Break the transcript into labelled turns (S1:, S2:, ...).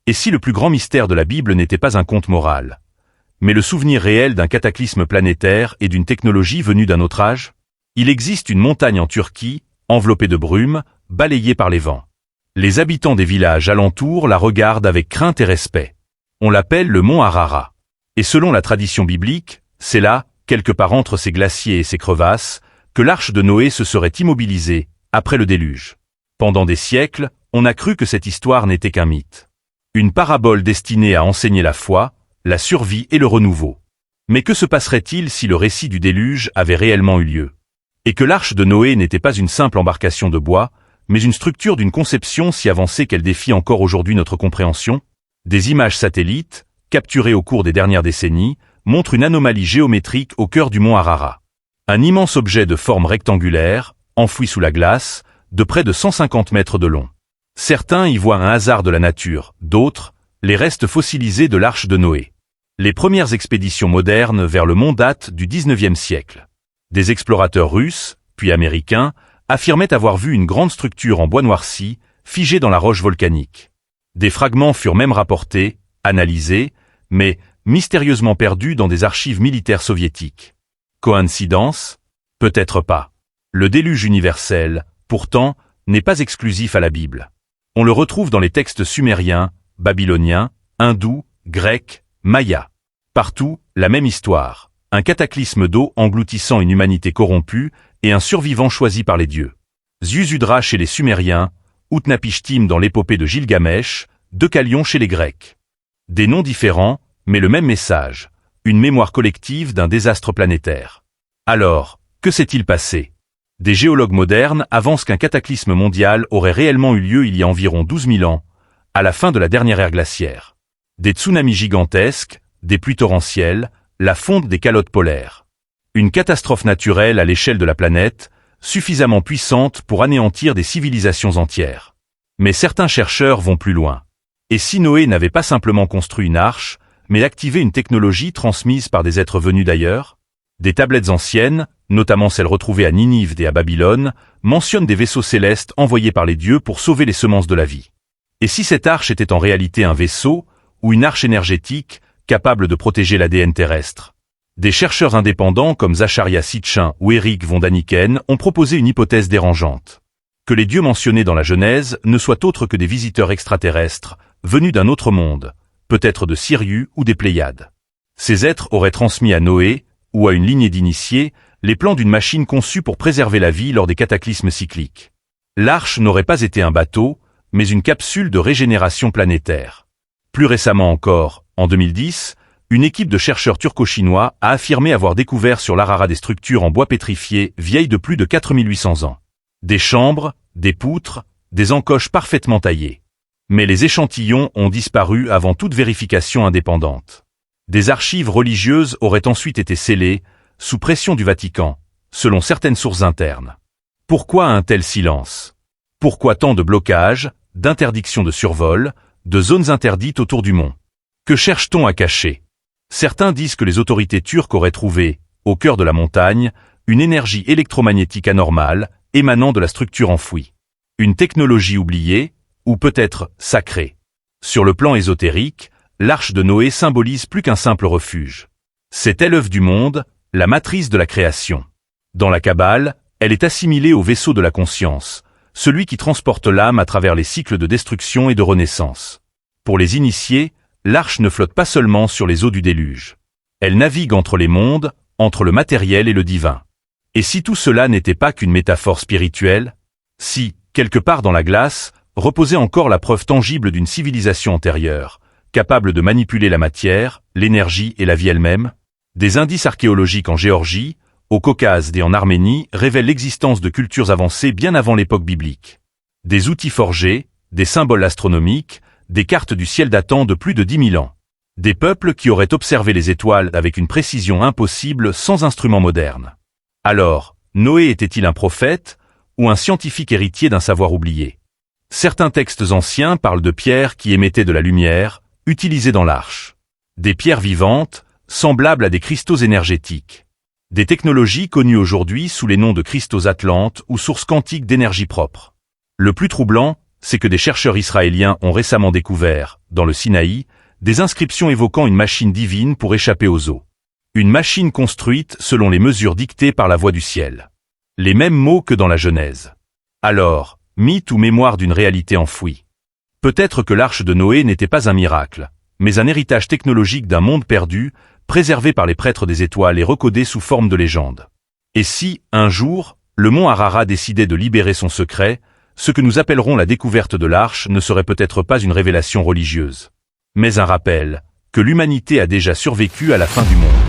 S1: Et si le plus grand mystère de la Bible n'était pas un conte moral, mais le souvenir réel d'un cataclysme planétaire et d'une technologie venue d'un autre âge? Il existe une montagne en Turquie, enveloppée de brume, balayée par les vents. Les habitants des villages alentours la regardent avec crainte et respect. On l'appelle le mont Ararat. Et selon la tradition biblique, c'est là, quelque part entre ces glaciers et ces crevasses, que l'arche de Noé se serait immobilisée, après le déluge. Pendant des siècles, on a cru que cette histoire n'était qu'un mythe. Une parabole destinée à enseigner la foi, la survie et le renouveau. Mais que se passerait-il si le récit du déluge avait réellement eu lieu? Et que l'arche de Noé n'était pas une simple embarcation de bois, mais une structure d'une conception si avancée qu'elle défie encore aujourd'hui notre compréhension? Des images satellites, capturées au cours des dernières décennies, montrent une anomalie géométrique au cœur du mont Ararat. Un immense objet de forme rectangulaire, enfoui sous la glace, de près de 150 mètres de long. Certains y voient un hasard de la nature, d'autres, les restes fossilisés de l'arche de Noé. Les premières expéditions modernes vers le mont datent du XIXe siècle. Des explorateurs russes, puis américains, affirmaient avoir vu une grande structure en bois noirci, figée dans la roche volcanique. Des fragments furent même rapportés, analysés, mais mystérieusement perdus dans des archives militaires soviétiques. Coïncidence? Peut-être pas. Le déluge universel, pourtant, n'est pas exclusif à la Bible. On le retrouve dans les textes sumériens, babyloniens, hindous, grecs, mayas. Partout, la même histoire. Un cataclysme d'eau engloutissant une humanité corrompue et un survivant choisi par les dieux. Ziusudra chez les Sumériens, Utnapishtim dans l'épopée de Gilgamesh, Deucalion chez les Grecs. Des noms différents, mais le même message, une mémoire collective d'un désastre planétaire. Alors, que s'est-il passé? Des géologues modernes avancent qu'un cataclysme mondial aurait réellement eu lieu il y a environ 12 000 ans, à la fin de la dernière ère glaciaire. Des tsunamis gigantesques, des pluies torrentielles, la fonte des calottes polaires. Une catastrophe naturelle à l'échelle de la planète, suffisamment puissante pour anéantir des civilisations entières. Mais certains chercheurs vont plus loin. Et si Noé n'avait pas simplement construit une arche, mais activé une technologie transmise par des êtres venus d'ailleurs? Des tablettes anciennes, notamment celles retrouvées à Ninive et à Babylone, mentionnent des vaisseaux célestes envoyés par les dieux pour sauver les semences de la vie. Et si cette arche était en réalité un vaisseau, ou une arche énergétique, capable de protéger l'ADN terrestre? Des chercheurs indépendants comme Zacharia Sitchin ou Eric von Daniken ont proposé une hypothèse dérangeante. Que les dieux mentionnés dans la Genèse ne soient autres que des visiteurs extraterrestres, venus d'un autre monde, peut-être de Sirius ou des Pléiades. Ces êtres auraient transmis à Noé, ou à une lignée d'initiés, les plans d'une machine conçue pour préserver la vie lors des cataclysmes cycliques. L'arche n'aurait pas été un bateau, mais une capsule de régénération planétaire. Plus récemment encore, en 2010, une équipe de chercheurs turco-chinois a affirmé avoir découvert sur l'Ararat des structures en bois pétrifié vieilles de plus de 4800 ans. Des chambres, des poutres, des encoches parfaitement taillées. Mais les échantillons ont disparu avant toute vérification indépendante. Des archives religieuses auraient ensuite été scellées, sous pression du Vatican, selon certaines sources internes. Pourquoi un tel silence? Pourquoi tant de blocages, d'interdictions de survol, de zones interdites autour du mont? Que cherche-t-on à cacher? Certains disent que les autorités turques auraient trouvé, au cœur de la montagne, une énergie électromagnétique anormale, émanant de la structure enfouie. Une technologie oubliée, ou peut-être sacrée. Sur le plan ésotérique, l'arche de Noé symbolise plus qu'un simple refuge. C'est l'œuvre du monde, la matrice de la création. Dans la Kabbale, elle est assimilée au vaisseau de la conscience, celui qui transporte l'âme à travers les cycles de destruction et de renaissance. Pour les initiés, l'arche ne flotte pas seulement sur les eaux du déluge. Elle navigue entre les mondes, entre le matériel et le divin. Et si tout cela n'était pas qu'une métaphore spirituelle? Si, quelque part dans la glace, reposait encore la preuve tangible d'une civilisation antérieure, capable de manipuler la matière, l'énergie et la vie elle-même? Des indices archéologiques en Géorgie, au Caucase et en Arménie révèlent l'existence de cultures avancées bien avant l'époque biblique. Des outils forgés, des symboles astronomiques, des cartes du ciel datant de plus de 10 000 ans. Des peuples qui auraient observé les étoiles avec une précision impossible sans instruments modernes. Alors, Noé était-il un prophète, ou un scientifique héritier d'un savoir oublié? Certains textes anciens parlent de pierres qui émettaient de la lumière, utilisées dans l'arche. Des pierres vivantes, semblables à des cristaux énergétiques. Des technologies connues aujourd'hui sous les noms de cristaux atlantes ou sources quantiques d'énergie propre. Le plus troublant, c'est que des chercheurs israéliens ont récemment découvert, dans le Sinaï, des inscriptions évoquant une machine divine pour échapper aux eaux. Une machine construite selon les mesures dictées par la voix du ciel. Les mêmes mots que dans la Genèse. Alors, mythe ou mémoire d'une réalité enfouie. Peut-être que l'arche de Noé n'était pas un miracle, mais un héritage technologique d'un monde perdu, préservé par les prêtres des étoiles et recodé sous forme de légende. Et si, un jour, le mont Ararat décidait de libérer son secret, ce que nous appellerons la découverte de l'arche ne serait peut-être pas une révélation religieuse, mais un rappel que l'humanité a déjà survécu à la fin du monde.